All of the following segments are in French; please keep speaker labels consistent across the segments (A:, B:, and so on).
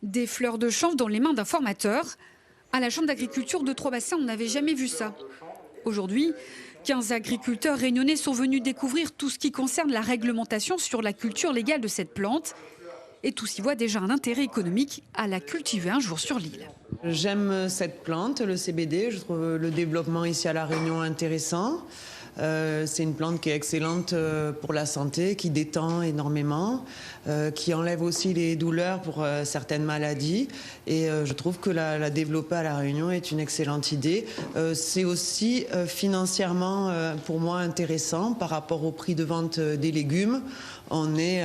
A: Des fleurs de chanvre dans les mains d'un formateur. À la Chambre d'agriculture de Trois-Bassins, on n'avait jamais vu ça. Aujourd'hui, 15 agriculteurs réunionnais sont venus découvrir tout ce qui concerne la réglementation sur la culture légale de cette plante. Et tous y voient déjà un intérêt économique à la cultiver un jour sur l'île.
B: J'aime cette plante, le CBD. Je trouve le développement ici à La Réunion intéressant. C'est une plante qui est excellente pour la santé, qui détend énormément, qui enlève aussi les douleurs pour certaines maladies. Et je trouve que la développer à La Réunion est une excellente idée. C'est aussi financièrement pour moi intéressant par rapport au prix de vente des légumes. On est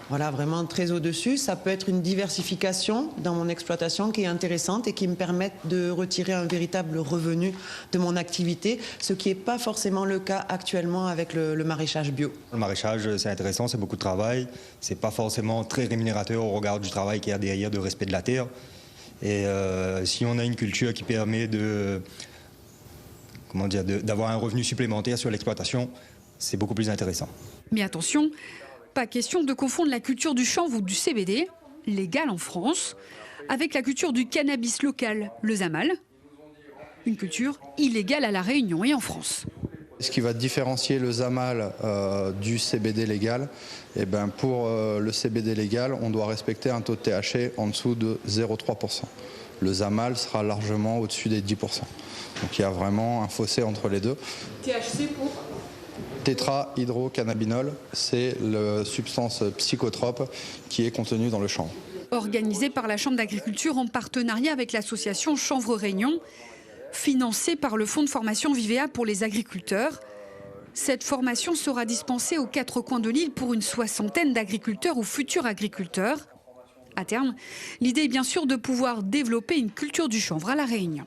B: voilà, vraiment très au-dessus. Ça peut être une diversification dans mon exploitation qui est intéressante et qui me permet de retirer un véritable revenu de mon activité, ce qui n'est pas forcément le cas actuellement avec le maraîchage bio.
C: Le maraîchage, c'est intéressant, c'est beaucoup de travail. C'est pas forcément très rémunérateur au regard du travail qu'il y a derrière de respect de la terre. Et si on a une culture qui permet d'avoir un revenu supplémentaire sur l'exploitation, c'est beaucoup plus intéressant.
A: Mais attention, pas question de confondre la culture du chanvre ou du CBD, légal en France, avec la culture du cannabis local, le zamal, une culture illégale à La Réunion et en France.
D: Ce qui va différencier le zamal du CBD légal, eh ben pour le CBD légal, on doit respecter un taux de THC en dessous de 0,3%. Le zamal sera largement au-dessus des 10%. Donc il y a vraiment un fossé entre les deux.
B: THC pour
D: Tétrahydrocannabinol, c'est la substance psychotrope qui est contenue dans le chanvre.
A: Organisée par la Chambre d'agriculture en partenariat avec l'association Chanvre Réunion, financée par le fonds de formation Vivea pour les agriculteurs. Cette formation sera dispensée aux 4 coins de l'île pour une 60aine d'agriculteurs ou futurs agriculteurs. À terme, l'idée est bien sûr de pouvoir développer une culture du chanvre à La Réunion.